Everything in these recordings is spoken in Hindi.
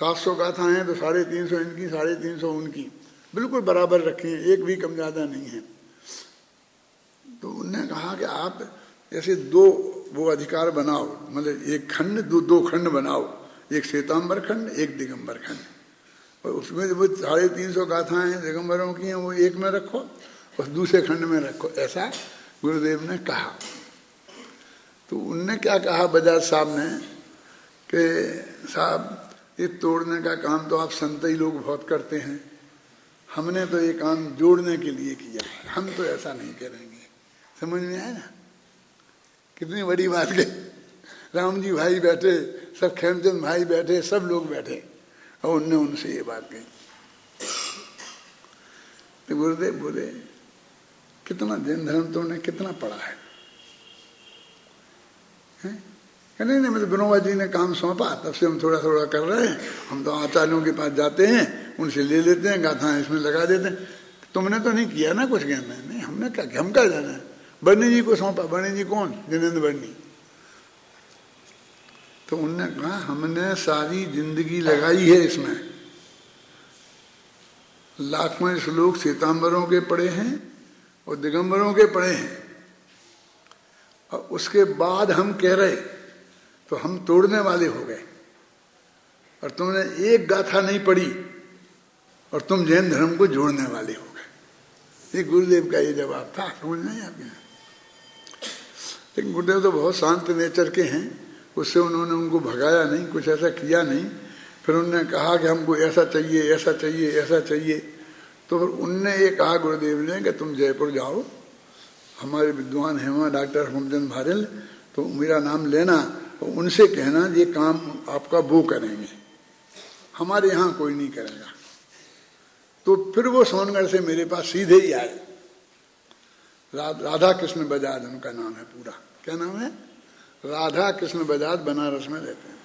700 गाथाएं हैं तो 350 इनकी, 350 उनकी, बिल्कुल बराबर रखी हैं, एक भी कम ज़्यादा नहीं है। तो उन्होंने कहा कि आप ऐसे दो वो अधिकार बनाओ, मतलब एक खंड, दो खंड बनाओ, एक श्वेतांबर खंड, एक दिगंबर खंड, और उसमें वो 350 गाथाएं हैं दिगंबरों की हैं, वो एक में रखो और दूसरे खंड में रखो, ऐसा गुरुदेव ने कहा। तो उनने क्या कहा बजाज साहब ने कि साहब ये तोड़ने का काम तो आप संत ही लोग बहुत करते हैं, हमने तो ये काम जोड़ने के लिए किया है, हम तो ऐसा नहीं करेंगे। समझ में आया ना कितनी बड़ी बात कही। राम जी भाई बैठे, सब खेमचंद भाई बैठे, सब लोग बैठे, और उनने उनसे ये बात कही। तो गुरुदेव बोले कितना जैन धर्म तुमने कितना पढ़ा है? नहीं नहीं, मतलब विनोबा जी ने काम सौंपा, तब से हम थोड़ा थोड़ा कर रहे हैं, हम तो आचार्यों के पास जाते हैं, उनसे ले लेते हैं, गाथाएं इसमें लगा देते हैं। तुमने तो नहीं किया ना कुछ कहना है? नहीं, हमने क्या, हम क्या जाना है? बर्नी जी को सौंपा। बर्नी जी कौन? जिनेंद्र बर्नी। तो उनने कहा हमने सारी जिंदगी लगाई है इसमें, लाखों श्लोक श्वेतांबरों के पढ़े हैं और दिगंबरों के पढ़े हैं, और उसके बाद हम कह रहे तो हम तोड़ने वाले हो गए, और तुमने एक गाथा नहीं पढ़ी और तुम जैन धर्म को जोड़ने वाले हो गए। ये गुरुदेव का ये जवाब था। समझ नहीं आपके? लेकिन गुरुदेव तो बहुत शांत नेचर के हैं, उससे उन्होंने उनको भगाया नहीं, कुछ ऐसा किया नहीं। फिर उन्होंने कहा कि हमको ऐसा चाहिए, ऐसा चाहिए, ऐसा चाहिए। तो फिर उनने ये कहा गुरुदेव ने कि तुम जयपुर जाओ, हमारे विद्वान हैं वहाँ डॉक्टर हेमचंद भारेल, तो मेरा नाम लेना और उनसे कहना ये काम आपका वो करेंगे, हमारे यहाँ कोई नहीं करेगा। तो फिर वो सोनगढ़ से मेरे पास सीधे ही आए। राधा कृष्ण बजाज उनका नाम है पूरा। क्या नाम है? राधा कृष्ण बजाज, बनारस में रहते हैं।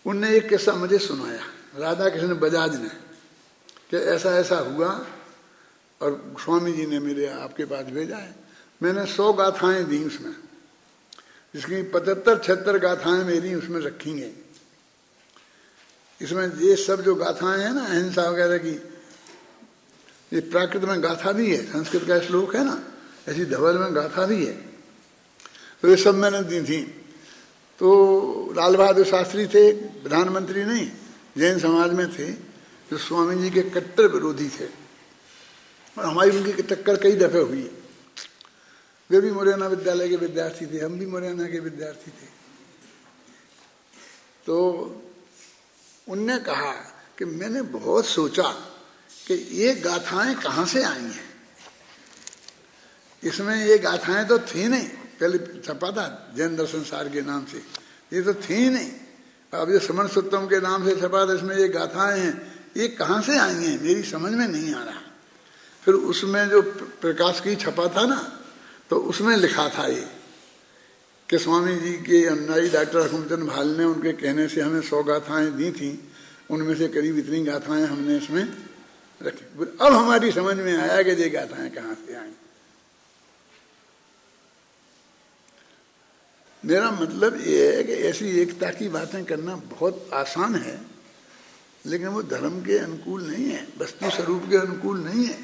उनने एक किस्सा मुझे सुनाया राधा कृष्ण बजाज ने कि ऐसा ऐसा हुआ और स्वामी जी ने मेरे आपके पास भेजा है। मैंने 100 गाथाएं दी उसमें, जिसकी 75-76 गाथाएं मेरी उसमें रखी हैं। इसमें ये सब जो गाथाएं हैं ना अहिंसा वगैरह की, ये प्राकृत में गाथा भी है, संस्कृत का श्लोक है ना, ऐसी धवल में गाथा भी है। तो ये सब मैंने दी थी। तो लाल बहादुर शास्त्री थे, प्रधानमंत्री नहीं, जैन समाज में थे, जो स्वामी जी के कट्टर विरोधी थे, और हमारी उनकी टक्कर कई दफे हुई। वे भी मुरैना विद्यालय के विद्यार्थी थे, हम भी मुरैना के विद्यार्थी थे। तो उनने कहा कि मैंने बहुत सोचा कि ये गाथाएं कहाँ से आई हैं। इसमें ये गाथाएं तो थी नहीं, पहले छपा था जैन दर्शन सार के नाम से, ये तो थी नहीं। अब ये समण सुत्तम के नाम से छपा था, इसमें ये गाथाएं हैं, ये कहाँ से आई हैं मेरी समझ में नहीं आ रहा। फिर उसमें जो प्रकाश की छपा था ना, तो उसमें लिखा था ये कि स्वामी जी के अनुयायी डॉक्टर हेमचंद भारेल ने उनके कहने से हमें 100 गाथाएं दी थी, उनमें से करीब इतनी गाथाएं हमने इसमें रखी। अब हमारी समझ में आया कि ये गाथाएं कहाँ से आई। मेरा मतलब ये है कि ऐसी एकता की बातें करना बहुत आसान है, लेकिन वो धर्म के अनुकूल नहीं है, वस्तु स्वरूप के अनुकूल नहीं है।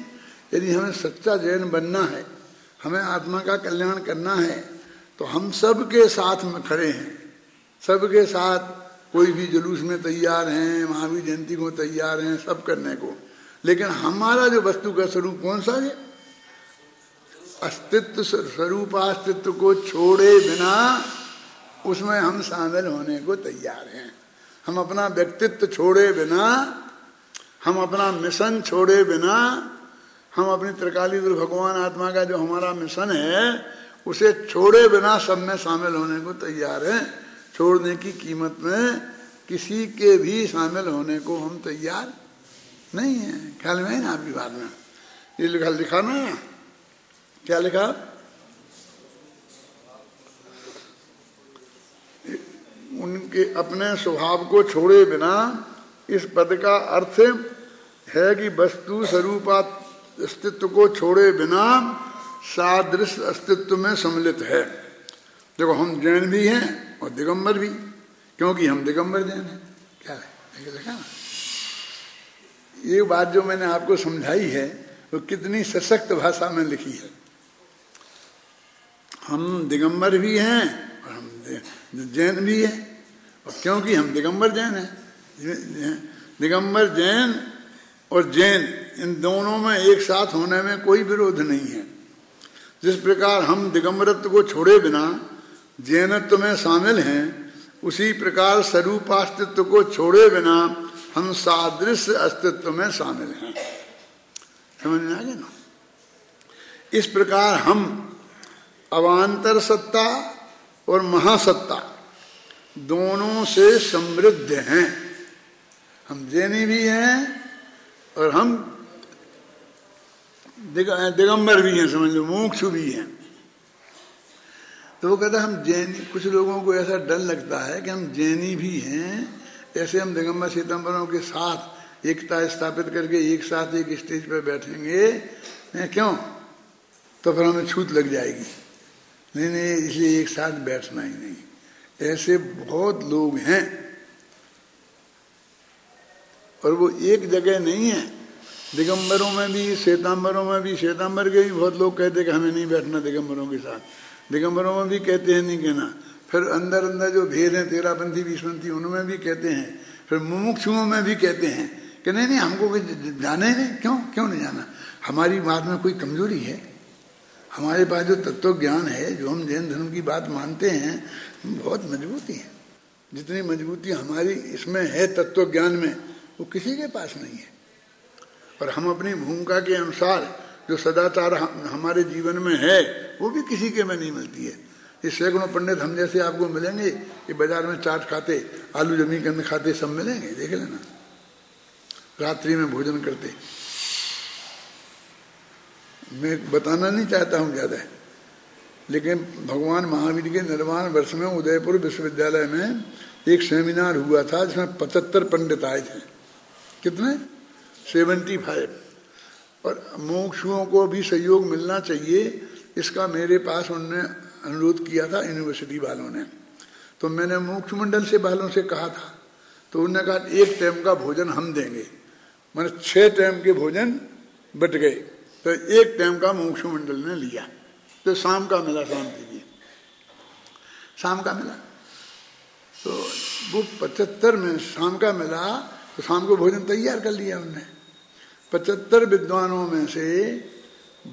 यदि हमें सच्चा जैन बनना है, हमें आत्मा का कल्याण करना है, तो हम सबके साथ में खड़े हैं, सबके साथ। कोई भी जुलूस में तैयार हैं, महावीर जयंती को तैयार हैं, सब करने को। लेकिन हमारा जो वस्तु का स्वरूप कौन सा है? अस्तित्व स्वरूप अस्तित्व को छोड़े बिना उसमें हम शामिल होने को तैयार हैं। हम अपना व्यक्तित्व छोड़े बिना, हम अपना मिशन छोड़े बिना, हम अपनी त्रिकालीय भगवान आत्मा का जो हमारा मिशन है उसे छोड़े बिना सब में शामिल होने को तैयार हैं। छोड़ने की कीमत में किसी के भी शामिल होने को हम तैयार नहीं है। ख्याल में है ना आपकी बात में? ये लिखा ना, क्या लिखा? उनके अपने स्वभाव को छोड़े बिना, इस पद का अर्थ है कि वस्तु स्वरूप अस्तित्व को छोड़े बिना सादृश्य अस्तित्व में सम्मिलित है। देखो हम जैन भी हैं और दिगंबर भी, क्योंकि हम दिगंबर जैन हैं। लिखा ना। ये बात जो मैंने आपको समझाई है वो कितनी सशक्त भाषा में लिखी है। हम दिगंबर भी हैं और हम जैन भी हैं, और क्योंकि हम दिगंबर जैन हैं। दिगंबर जैन और जैन इन दोनों में एक साथ होने में कोई विरोध नहीं है। जिस प्रकार हम दिगंबरत्व को छोड़े बिना जैनत्व में शामिल हैं, उसी प्रकार स्वरूपास्तित्व को छोड़े बिना हम सादृश्य अस्तित्व में शामिल हैं। समझ में आ गया ना। इस प्रकार हम अवान्तर सत्ता और महासत्ता दोनों से समृद्ध हैं। हम जैनी भी हैं और हम दिगंबर भी हैं, समझ लो, मोक्षु भी हैं। तो वो कहता है हम जैनी, कुछ लोगों को ऐसा डर लगता है कि हम जैनी भी हैं, ऐसे हम दिगंबर श्वेतांबरों के साथ एकता स्थापित करके एक साथ एक स्टेज पर बैठेंगे, क्यों? तो फिर हमें छूत लग जाएगी। नहीं, इसलिए एक साथ बैठना ही नहीं। ऐसे बहुत लोग हैं और वो एक जगह नहीं है। दिगंबरों में भी श्वेतांबरों में भी, श्वेतांबर के भी बहुत लोग कहते हैं कि हमें नहीं बैठना दिगंबरों के साथ, दिगंबरों में भी कहते हैं नहीं कहना। फिर अंदर अंदर जो भेद हैं 13पंथी 20पंथी उनमें भी कहते हैं। फिर मुमुक्षुओं में भी कहते हैं कि नहीं हमको जाना ही नहीं। क्यों नहीं जाना? हमारी बात में कोई कमजोरी है? हमारे पास जो तत्व ज्ञान है, जो हम जैन धर्म की बात मानते हैं, बहुत मजबूती है। जितनी मजबूती हमारी इसमें है तत्व ज्ञान में, वो किसी के पास नहीं है। और हम अपनी भूमिका के अनुसार जो सदाचार हमारे जीवन में है, वो भी किसी के में नहीं मिलती है। ये सैकड़ों पंडित हम जैसे आपको मिलेंगे, ये बाजार में चाट खाते, आलू जमी कंद खाते सब मिलेंगे, देख लेना, रात्रि में भोजन करते। मैं बताना नहीं चाहता हूँ ज्यादा, लेकिन भगवान महावीर के निर्वाण वर्ष में उदयपुर विश्वविद्यालय में एक सेमिनार हुआ था जिसमें 75 पंडित आए थे। कितने? 75। और मोक्षुओं को भी सहयोग मिलना चाहिए, इसका मेरे पास उन्होंने अनुरोध किया था यूनिवर्सिटी वालों ने। तो मैंने मोक्ष मंडल से वालों से कहा था, तो उन्होंने कहा एक टाइम का भोजन हम देंगे। मैंने 6 टाइम के भोजन बट गए, तो एक टाइम का मोक्ष मंडल ने लिया। तो शाम का मिला, शाम का मिला। तो वो 75 में शाम का मिला, तो शाम को भोजन तैयार कर लिया उनने। 75 विद्वानों में से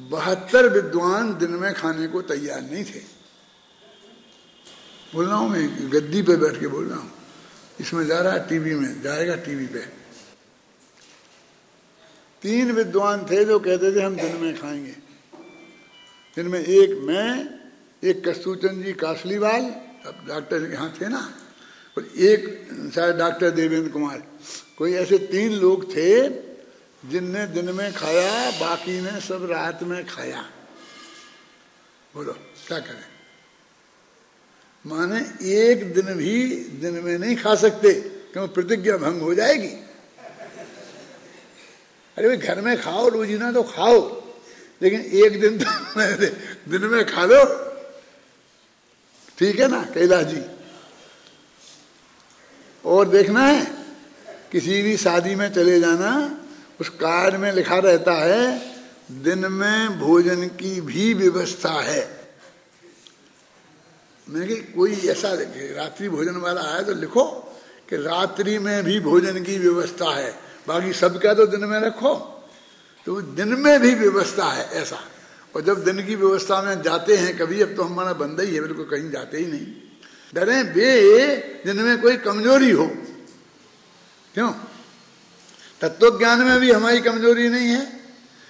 72 विद्वान दिन में खाने को तैयार नहीं थे। बोल रहा हूं मैं, गद्दी पे बैठ के बोल रहा हूं। इसमें जा रहा है टीवी में, जाएगा टीवी पे। 3 विद्वान थे जो कहते थे हम दिन में खाएंगे। जिनमें एक मैं, एक कस्तूरचंद जी कासलीवाल, अब डॉक्टर यहाँ थे ना, और एक शायद डॉक्टर देवेंद्र कुमार। कोई ऐसे 3 लोग थे जिनने दिन में खाया, बाकी ने सब रात में खाया। बोलो क्या करें? माने एक दिन भी दिन में नहीं खा सकते, क्यों? प्रतिज्ञा भंग हो जाएगी। अरे भाई घर में खाओ, रोजीना तो खाओ, लेकिन एक दिन तो दिन में खा लो, ठीक है ना कैलाश जी? और देखना है, किसी भी शादी में चले जाना, उस कार्ड में लिखा रहता है दिन में भोजन की भी व्यवस्था है। मैं कि कोई ऐसा रात्रि भोजन वाला आया तो लिखो कि रात्रि में भी भोजन की व्यवस्था है, बाकी सबका तो दिन में रखो। तो दिन में भी व्यवस्था है ऐसा। और जब दिन की व्यवस्था में जाते हैं कभी, अब तो हमारा बंदा ही है, बिल्कुल कहीं जाते ही नहीं, डरे बे जिनमें कोई कमजोरी हो। क्यों? तत्व ज्ञान में भी हमारी कमजोरी नहीं है,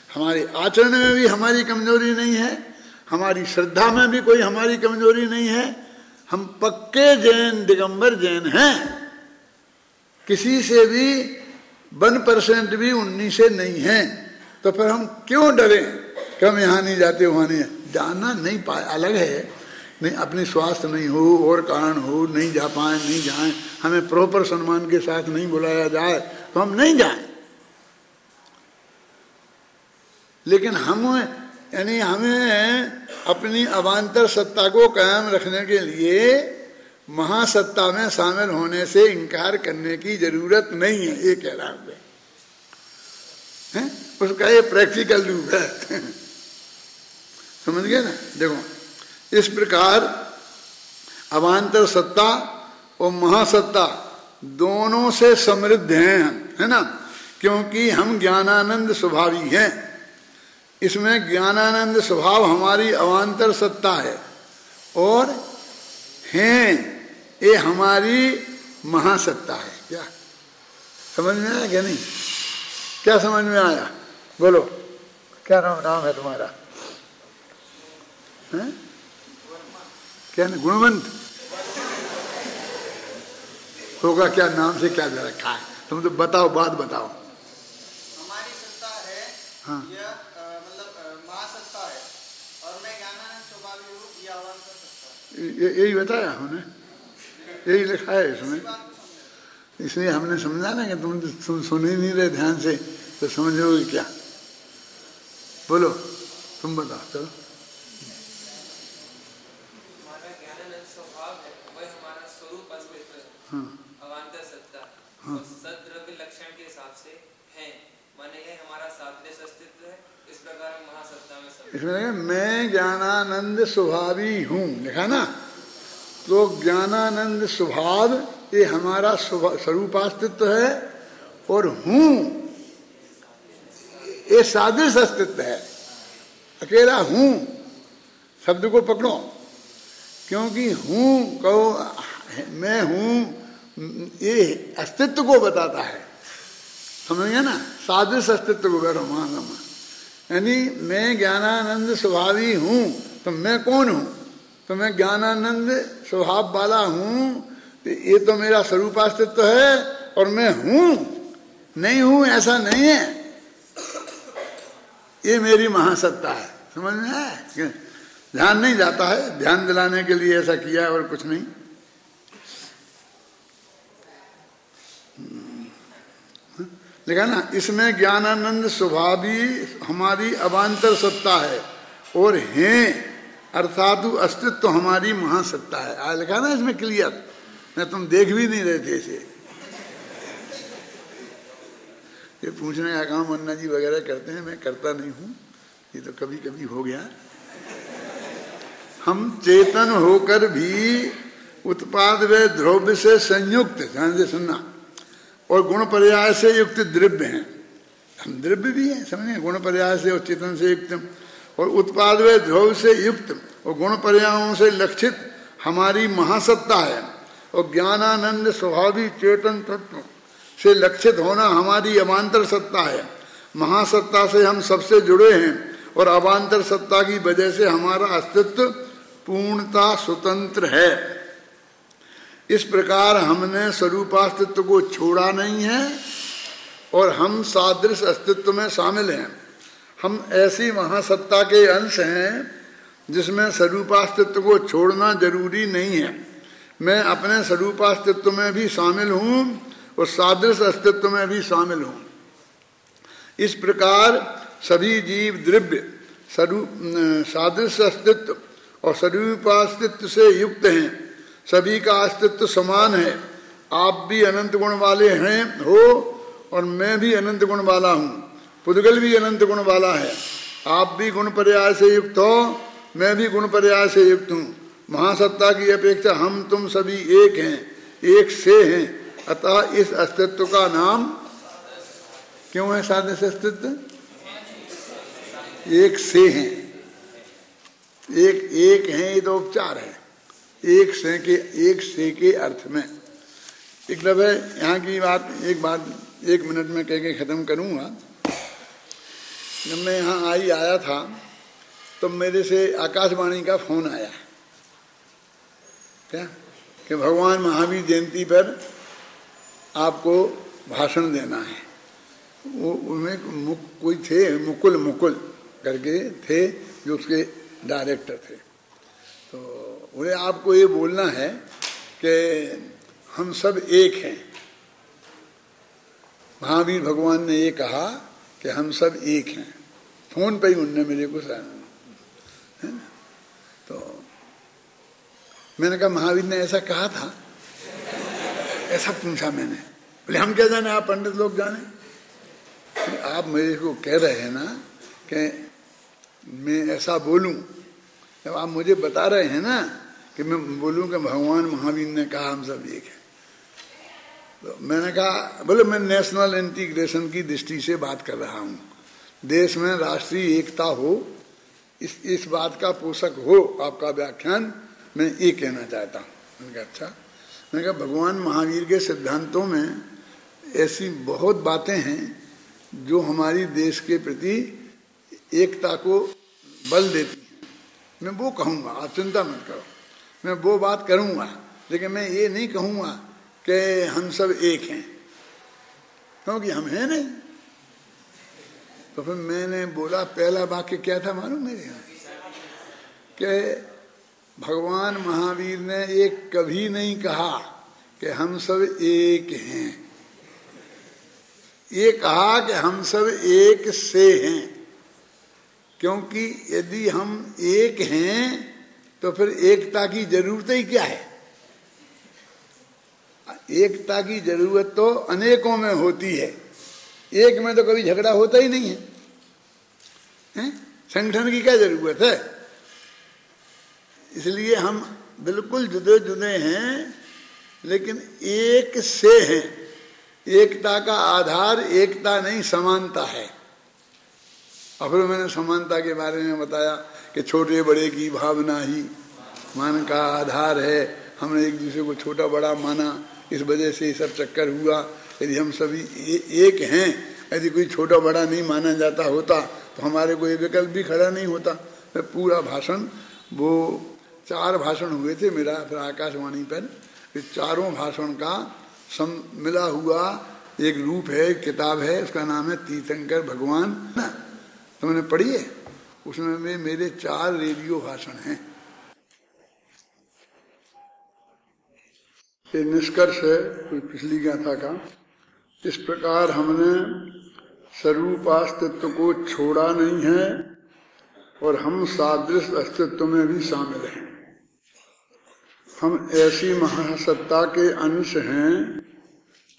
हमारे आचरण में भी हमारी कमजोरी नहीं है, हमारी श्रद्धा में भी कोई हमारी कमजोरी नहीं है। हम पक्के जैन दिगंबर जैन हैं, किसी से भी 1% भी 19 से नहीं है। तो फिर हम क्यों डरे कि हम यहाँ नहीं जाते, वहाँ नहीं जाना नहीं पाए, अलग है। नहीं, अपनी स्वास्थ्य नहीं हो और कारण हो नहीं जा पाए, नहीं जाएं, हमें प्रॉपर सम्मान के साथ नहीं बुलाया जाए तो हम नहीं जाएं। लेकिन हम यानी हमें अपनी अवान्तर सत्ता को कायम रखने के लिए महासत्ता में शामिल होने से इनकार करने की जरूरत नहीं है, ये कह रहा हूं है? उसका ये प्रैक्टिकल रूप है। समझ गए ना? देखो इस प्रकार अवान्तर सत्ता और महासत्ता दोनों से समृद्ध हैं हम, है ना? क्योंकि हम ज्ञानानंद स्वभावी हैं। इसमें ज्ञानानंद स्वभाव हमारी अवान्तर सत्ता है और हैं ये हमारी महासत्ता है। क्या समझ में आया क्या नहीं? क्या समझ में आया? बोलो, क्या नाम है तुम्हारा? है? क्या गुणवंत होगा? क्या नाम से क्या दे रखा है? तुम तो बताओ, बात बताओ। हमारी सत्ता है, हाँ, मतलब महासत्ता है और मैं ज्ञानानंद स्वभावी हूँ, ये अवान्तर सत्ता है। यही बताया हमने, यही लिखा है इसमें। इसलिए हमने समझा ना कि तुम सुन ही नहीं रहे ध्यान से, तो समझोगे क्या? बोलो, तुम बताओ। चलो, हमारा ज्ञानानंद स्वभाव है, वह हमारा स्वरूप अस्तित्व है। हाँ, अवान्तर सत्ता हाँ, और सद्द्रव्य लक्षण के हिसाब से है, माने यह हमारा सादृश अस्तित्व है। इस प्रकार हम महासत्ता में सब। इसमें लगे मैं ज्ञानानंद स्वभावी हूँ लिखा ना, तो ज्ञानानंद स्वभाव ये हमारा स्वरूपास्तित्व है और हूँ ये सादृश अस्तित्व है। अकेला हूँ शब्द को पकड़ो, क्योंकि हूँ कहो मैं हूँ ये अस्तित्व को बताता है। समझ गया ना? सादृश अस्तित्व को बैठो मान, यानी मैं ज्ञानानंद स्वभावी हूँ तो मैं कौन हूँ? तो मैं ज्ञानानंद स्वभाव वाला हूँ, तो ये तो मेरा स्वरूपास्तित्व है और मैं हूँ नहीं हूँ ऐसा नहीं है, ये मेरी महासत्ता है। समझ में आया? ध्यान नहीं जाता है, ध्यान दिलाने के लिए ऐसा किया और कुछ नहीं। देखा ना, इसमें ज्ञानानंद स्वभावी हमारी अवान्तर सत्ता है और हैं अर्थात अस्तित्व हमारी महासत्ता है। आज लिखा ना इसमें क्लियर, मैं तुम देख भी नहीं रहे थे इसे। ये पूछने का काम अन्ना जी वगैरह करते हैं, मैं करता नहीं हूँ, ये तो कभी कभी हो गया। हम चेतन होकर भी उत्पाद व द्रव्य से संयुक्त, ध्यान से सुनना, और गुण पर्याय से युक्त द्रव्य हैं। हम द्रव्य भी हैं, समझे? गुण पर्याय से और चेतन से युक्त और उत्पाद व द्रव्य से युक्त और गुण पर्यायों से लक्षित हमारी महासत्ता है और ज्ञानानंद स्वभावी चेतन तत्व से लक्षित होना हमारी अवान्तर सत्ता है। महासत्ता से हम सबसे जुड़े हैं और अवान्तर सत्ता की वजह से हमारा अस्तित्व पूर्णता स्वतंत्र है। इस प्रकार हमने स्वरूपास्तित्व को छोड़ा नहीं है और हम सादृश अस्तित्व में शामिल हैं। हम ऐसी महासत्ता के अंश हैं जिसमें स्वरूपास्तित्व को छोड़ना जरूरी नहीं है। मैं अपने स्वरूपास्तित्व में भी शामिल हूँ और सादृश अस्तित्व में भी शामिल हूँ। इस प्रकार सभी जीव द्रव्य सादृश अस्तित्व और स्वरूपास्तित्व से युक्त हैं। सभी का अस्तित्व समान है। आप भी अनंत गुण वाले हैं हो और मैं भी अनंत गुण वाला हूँ। पुद्गल भी अनंत गुण वाला है। आप भी गुण पर्याय से युक्त हो, मैं भी गुण पर्याय से युक्त हूँ। महासत्ता की अपेक्षा हम तुम सभी एक हैं, एक से हैं। अतः इस अस्तित्व का नाम क्यों है सादृश अस्तित्व? एक से हैं, एक हैं, ये तो उपचार है। एक से के अर्थ में मतलब है। यहाँ की बात एक मिनट में कह के खत्म करूँगा। जब मैं यहाँ आया था तो मेरे से आकाशवाणी का फोन आया क्या कि भगवान महावीर जयंती पर आपको भाषण देना है। वो उनमें कोई थे, मुकुल करके थे जो उसके डायरेक्टर थे। तो उन्हें आपको ये बोलना है कि हम सब एक हैं। महावीर भगवान ने ये कहा कि हम सब एक हैं। फोन पे ही उनने मेरे को है ना। तो मैंने कहा महावीर ने ऐसा कहा था? ऐसा पूछा मैंने। बोले हम क्या जाने, आप पंडित लोग जाने। आप मेरे को कह रहे हैं ना कि मैं ऐसा बोलूं, जब आप मुझे बता रहे हैं ना कि मैं बोलूं कि भगवान महावीर ने कहा हम सब एक है, तो मैंने कहा, बोले मैं नेशनल इंटीग्रेशन की दृष्टि से बात कर रहा हूं, देश में राष्ट्रीय एकता हो, इस बात का पोषक हो आपका व्याख्यान, मैं ये कहना चाहता हूँ। मैंने कहा अच्छा। मैंने कहा भगवान महावीर के सिद्धांतों में ऐसी बहुत बातें हैं जो हमारी देश के प्रति एकता को बल देती हैं। मैं वो कहूँगा, आप चिंता मत करो, मैं वो बात करूँगा, लेकिन मैं ये नहीं कहूँगा कि हम सब एक हैं, क्योंकि हम हैं नहीं। तो फिर मैंने बोला, पहला वाक्य क्या था मालूम मेरे यहाँ, कि भगवान महावीर ने एक कभी नहीं कहा कि हम सब एक हैं, ये कहा कि हम सब एक से हैं, क्योंकि यदि हम एक हैं तो फिर एकता की जरूरत ही क्या है। एकता की जरूरत तो अनेकों में होती है, एक में तो कभी झगड़ा होता ही नहीं है? संगठन की क्या जरूरत है? इसलिए हम बिल्कुल जुदे जुदे हैं, लेकिन एक से हैं। एकता का आधार एकता नहीं, समानता है। और फिर मैंने समानता के बारे में बताया कि छोटे बड़े की भावना ही मान का आधार है। हमने एक दूसरे को छोटा बड़ा माना, इस वजह से ये सब चक्कर हुआ। यदि हम सभी एक हैं, यदि कोई छोटा बड़ा नहीं माना जाता होता तो हमारे कोई विकल्प भी खड़ा नहीं होता। मैं पूरा भाषण, वो 4 भाषण हुए थे मेरा फिर आकाशवाणी पर, इस चारों भाषण का मिला हुआ एक रूप है, एक किताब है, उसका नाम है तीर्थंकर भगवान ना, तो मैंने पढ़ी है। उसमें मेरे 4 रेडियो भाषण हैं। ये निष्कर्ष है पिछली गाथा का। इस प्रकार हमने स्वरूप अस्तित्व को छोड़ा नहीं है और हम सादृश अस्तित्व में भी शामिल हैं। हम ऐसी महासत्ता के अंश हैं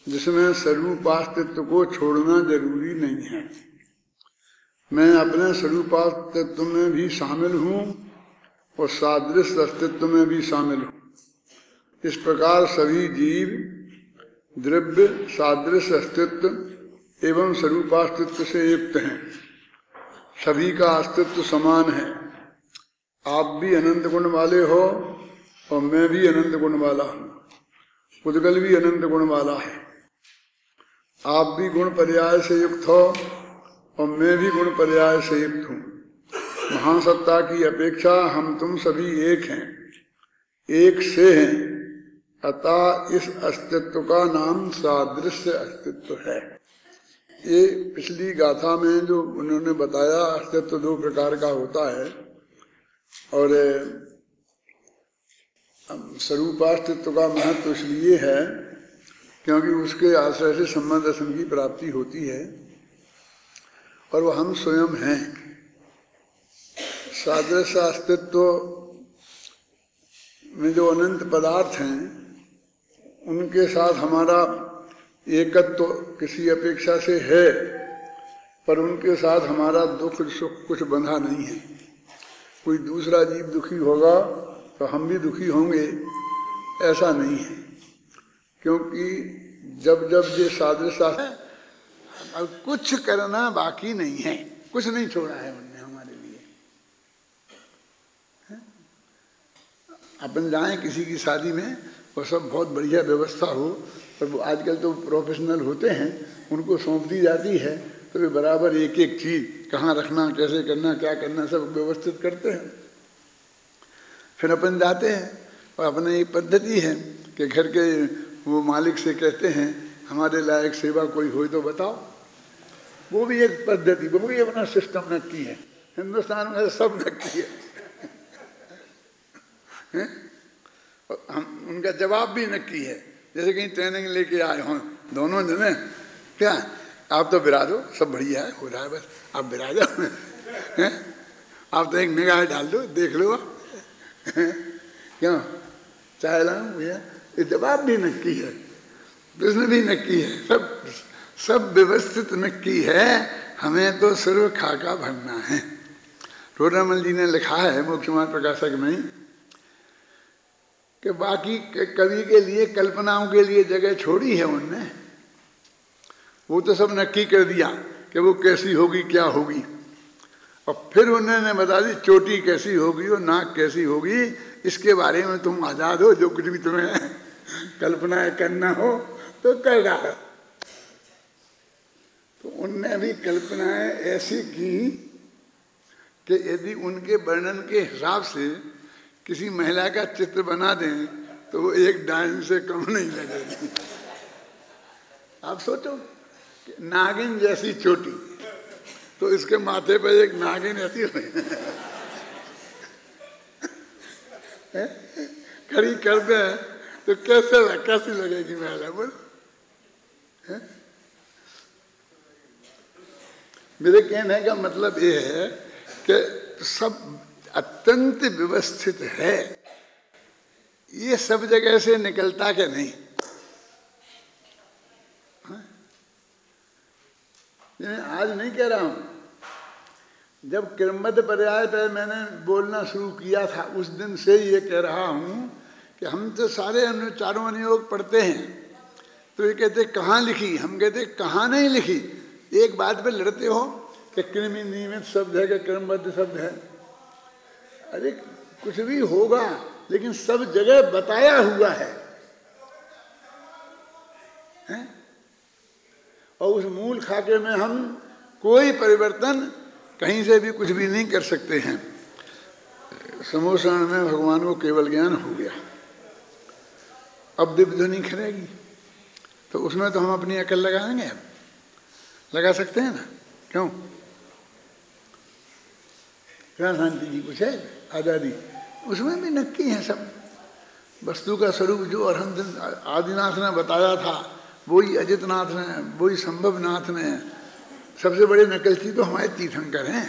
जिसमें स्वरूपास्तित्व को छोड़ना जरूरी नहीं है। मैं अपने स्वरूपास्तित्व में भी शामिल हूँ और सादृश अस्तित्व में भी शामिल हूँ। इस प्रकार सभी जीव द्रव्य सादृश अस्तित्व एवं स्वरूपास्तित्व से युक्त हैं। सभी का अस्तित्व समान है। आप भी अनंत गुण वाले हो और मैं भी अनंत गुण वाला हूँ। पुद्गल भी अनंत गुण वाला है। आप भी गुण पर्याय से युक्त हो और मैं भी गुण पर्याय से युक्त हूँ। महासत्ता की अपेक्षा हम तुम सभी एक हैं, एक से हैं। अतः इस अस्तित्व का नाम सादृश्य अस्तित्व है। ये पिछली गाथा में जो उन्होंने बताया, अस्तित्व 2 प्रकार का होता है और स्वरूपास्तित्व का महत्व इसलिए है क्योंकि उसके आश्रय से सम्मा दर्शन की प्राप्ति होती है और वह हम स्वयं हैं। सादृश्य अस्तित्व में जो अनंत पदार्थ हैं उनके साथ हमारा एकत्व किसी अपेक्षा से है, पर उनके साथ हमारा दुख सुख कुछ बंधा नहीं है। कोई दूसरा जीव दुखी होगा तो हम भी दुखी होंगे, ऐसा नहीं है। क्योंकि जब जब ये सादृश्य अब कुछ करना बाकी नहीं है, कुछ नहीं छोड़ा है उन्होंने हमारे लिए। अपन जाएं किसी की शादी में, वो सब बहुत बढ़िया व्यवस्था हो, पर आजकल तो प्रोफेशनल होते हैं, उनको सौंप दी जाती है तो वे बराबर एक एक चीज कहाँ रखना, कैसे करना, क्या करना, सब व्यवस्थित करते हैं। फिर अपन जाते हैं और अपने एक पद्धति है कि घर के वो मालिक से कहते हैं हमारे लायक सेवा कोई हो तो बताओ। वो भी एक पद्धति, वो भी अपना सिस्टम नक्की है। हिंदुस्तान में सब नक्की है। हम उनका जवाब भी नक्की है। जैसे कहीं ट्रेनिंग लेके आए हों दोनों जने, क्या आप तो विराजो, सब बढ़िया है, हो रहा है, बस आप विराजो, आप तो एक निगाह डाल दो, देख लो। क्यों चाय लाऊं भैया, ये जवाब भी नक्की है, प्रश्न भी नक्की है, सब व्यवस्थित नक्की है, हमें तो सिर्फ खाका भरना है। रोडामल जी ने लिखा है मुख्यमान प्रकाशक में कि बाकी कवि के लिए कल्पनाओं के लिए जगह छोड़ी है उनने, वो तो सब नक्की कर दिया कि वो कैसी होगी क्या होगी, और फिर उन्होंने बता दी चोटी कैसी होगी और नाक कैसी होगी, इसके बारे में तुम आजाद हो, जो कुछ भी तुम्हें कल्पना करना हो तो कर डालो। तो उनने भी कल्पनाएं ऐसी की कि यदि उनके वर्णन के हिसाब से किसी महिला का चित्र बना दें तो वो एक डाइन से कम नहीं लगेगी। आप सोचो, नागिन जैसी चोटी, तो इसके माथे पर एक नागिन ऐसी हुई खड़ी कर दे तो कैसी लगेगी महिला, बोल। मेरे कहने का मतलब ये है कि सब अत्यंत व्यवस्थित है, ये सब जगह से निकलता कि नहीं। मैं आज नहीं कह रहा हूं, जब क्रमबद्ध पर्याय पर मैंने बोलना शुरू किया था उस दिन से ये कह रहा हूं कि हम तो सारे चारों अनुयोग पढ़ते हैं, तो ये कहते कहाँ लिखी, हम कहते कहाँ नहीं लिखी। एक बात पे लड़ते हो कि कृमि नियमित शब्द है कि क्रमबद्ध शब्द है, अरे कुछ भी होगा लेकिन सब जगह बताया हुआ है? और उस मूल खाके में हम कोई परिवर्तन कहीं से भी कुछ भी नहीं कर सकते हैं। समोषण में भगवान को केवल ज्ञान हो गया, अब दिव्य ध्वनि खरेगी, तो उसमें तो हम अपनी अकल लगाएंगे, लगा सकते हैं ना, क्यों? क्या शांति जी कुछ है आजादी, उसमें भी नक्की है सब। वस्तु का स्वरूप जो अरहंत आदिनाथ ने बताया था वही अजितनाथ ने, वही संभवनाथ ने, सबसे बड़े नकलची तो हमारे तीर्थंकर हैं।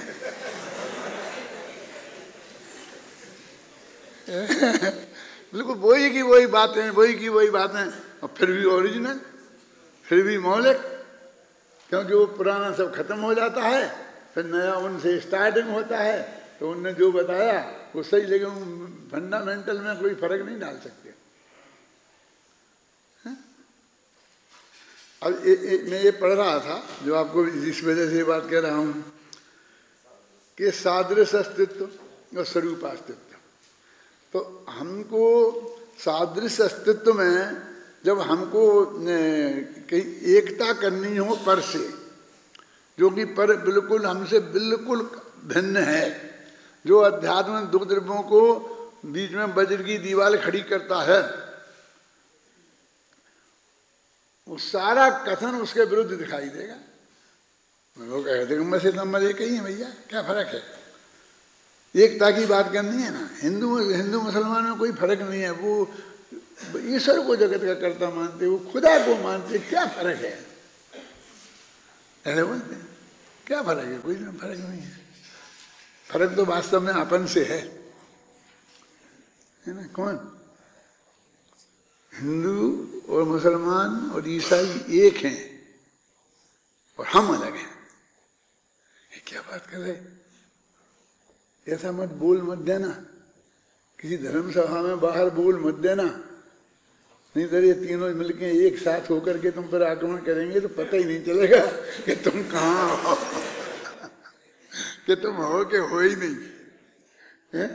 बिल्कुल वही की वही बातें, वही की वही बातें, और फिर भी ओरिजिनल, फिर भी मौलिक, क्योंकि वो पुराना सब खत्म हो जाता है, फिर नया उनसे स्टार्टिंग होता है, तो उनने जो बताया वो सही, लेकिन फंडामेंटल में कोई फर्क नहीं डाल सकते। अब मैं ये पढ़ रहा था, जो आपको जिस वजह से ये बात कह रहा हूँ कि सादृश्य अस्तित्व और स्वरूपास्तित्व, तो हमको सादृश्य अस्तित्व में जब हमको कहीं एकता करनी हो पर से, जो कि पर बिल्कुल हमसे बिल्कुल भिन्न है, जो अध्यात्म दो द्रव्यों को बीच में वज्र की दीवार खड़ी करता है, वो सारा कथन उसके विरुद्ध दिखाई देगा। वो कहते हैं मत एक ही है भैया, क्या फर्क है? एकता की बात करनी है ना, हिंदू मुसलमान में कोई फर्क नहीं है, वो ईश्वर को जगत का कर्ता मानते, वो खुदा को मानते, क्या फर्क है? ऐसे बोलते हैं, क्या फर्क है? कोई फर्क नहीं है। फर्क तो वास्तव में अपन से है ना? कौन? हिंदू और मुसलमान और ईसाई एक हैं और हम अलग हैं। ये क्या बात कर रहे? ऐसा मत बोल मत देना, किसी धर्म सभा में बाहर बोल मत देना, नहीं तो ये तीनों मिलके एक साथ होकर के तुम पर आक्रमण करेंगे तो पता ही नहीं चलेगा कि तुम कहाँ हो, कि तुम हो कि हो ही नहीं है?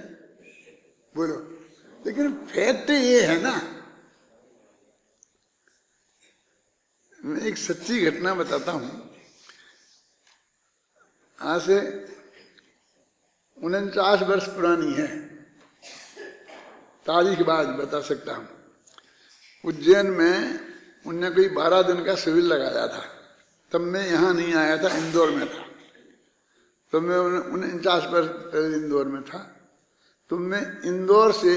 बोलो। लेकिन फैक्ट ये है ना, मैं एक सच्ची घटना बताता हूं। आज से 49 वर्ष पुरानी है, तारीख बाद बता सकता हूं। उज्जैन में उनने कोई 12 दिन का शिविर लगाया था, तब मैं यहाँ नहीं आया था, इंदौर में था। तो मैं 49 वर्ष पहले इंदौर में था, तो मैं इंदौर से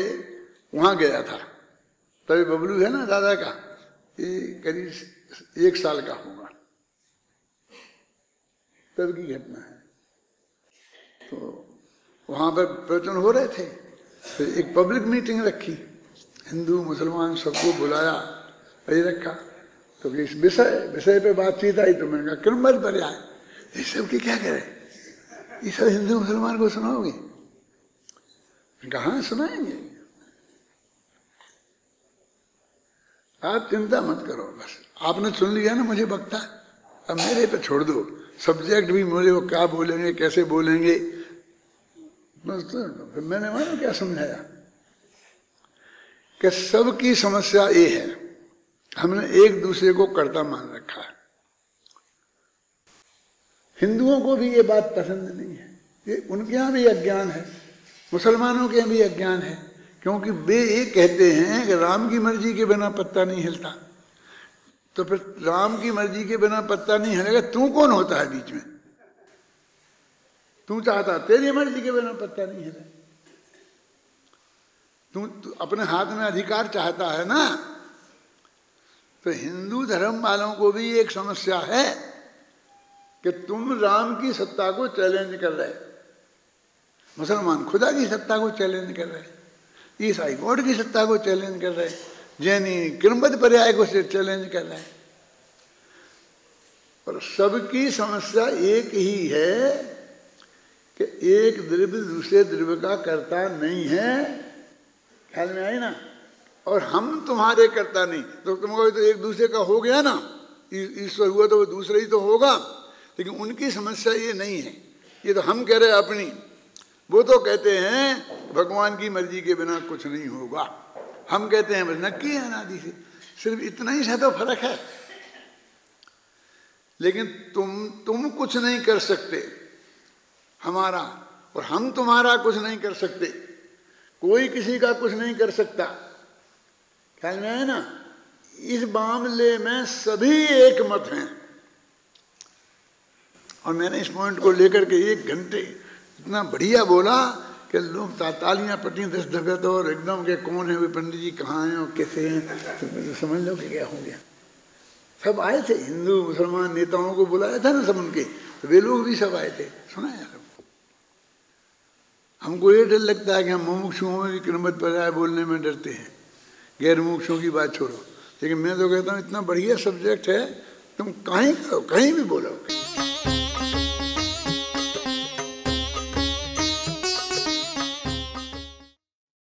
वहाँ गया था। तभी बबलू है ना दादा का, ये करीब 1 साल का होगा, तब की घटना है। तो वहाँ पर प्रवचन हो रहे थे, तो एक पब्लिक मीटिंग रखी, हिंदू मुसलमान सबको बुलाया, वही रखा। तो इस विषय पे बातचीत आई तो मैंने कहा क्रमबद्ध पर्याय, ये सब की क्या करे, ये सब हिंदू मुसलमान को सुनाओगे? कहाँ सुनाएंगे? आप चिंता मत करो, बस आपने सुन लिया ना मुझे बकता, अब मेरे पे छोड़ दो, सब्जेक्ट भी मुझे वो क्या बोलेंगे कैसे बोलेंगे बस। तो फिर मैंने मानो क्या समझाया कि सबकी समस्या ये है, हमने एक दूसरे को कर्ता मान रखा है। हिंदुओं को भी ये बात पसंद नहीं है, ये उनके यहाँ भी अज्ञान है, मुसलमानों के यहाँ भी अज्ञान है, क्योंकि वे ये कहते हैं कि राम की मर्जी के बिना पत्ता नहीं हिलता। तो फिर राम की मर्जी के बिना पत्ता नहीं हिलेगा, तू कौन होता है बीच में? तू चाहता तेरी मर्जी के बिना पत्ता नहीं हिले, तू अपने हाथ में अधिकार चाहता है ना। तो हिंदू धर्म वालों को भी एक समस्या है कि तुम राम की सत्ता को चैलेंज कर रहे, मुसलमान खुदा की सत्ता को चैलेंज कर रहे, ईसाई गॉड की सत्ता को चैलेंज कर रहे, जैनी क्रमबद्ध पर्याय को चैलेंज कर रहे हैं। और सबकी समस्या एक ही है कि एक द्रव्य दूसरे द्रव्य का कर्ता नहीं है, ख्याल में आई ना। और हम तुम्हारे कर्ता नहीं, तो तुमको तो एक दूसरे का हो गया ना, ईश्वर हुआ तो वो दूसरा ही तो होगा। लेकिन उनकी समस्या ये नहीं है, ये तो हम कह रहे हैं अपनी, वो तो कहते हैं भगवान की मर्जी के बिना कुछ नहीं होगा, हम कहते हैं बस नक्की है अनादि से, सिर्फ इतना ही सा तो फर्क है। लेकिन तुम कुछ नहीं कर सकते हमारा, और हम तुम्हारा कुछ नहीं कर सकते, कोई किसी का कुछ नहीं कर सकता, ख्याल में है ना। इस मामले में सभी एक मत हैं। और मैंने इस पॉइंट को लेकर के 1 घंटे इतना बढ़िया बोला कि लोग तालियां पटी 10 दफे तो, और एकदम के कौन है वे पंडित जी, कहाँ हैं और कैसे हैं, तो समझ लो कि क्या हो गया। सब आए थे, हिंदू मुसलमान नेताओं को बुलाया था ना सब उनके, तो वे लोग भी सब आए थे, सुनाया सब। हमको ये डर लगता है कि हम मुमुक्षुओं में भी क्रमबद्ध पर्याय बोलने में डरते हैं, गैर मुमुक्षुओं की बात छोड़ो। लेकिन मैं तो कहता हूँ इतना बढ़िया सब्जेक्ट है, तुम कहीं भी बोलो।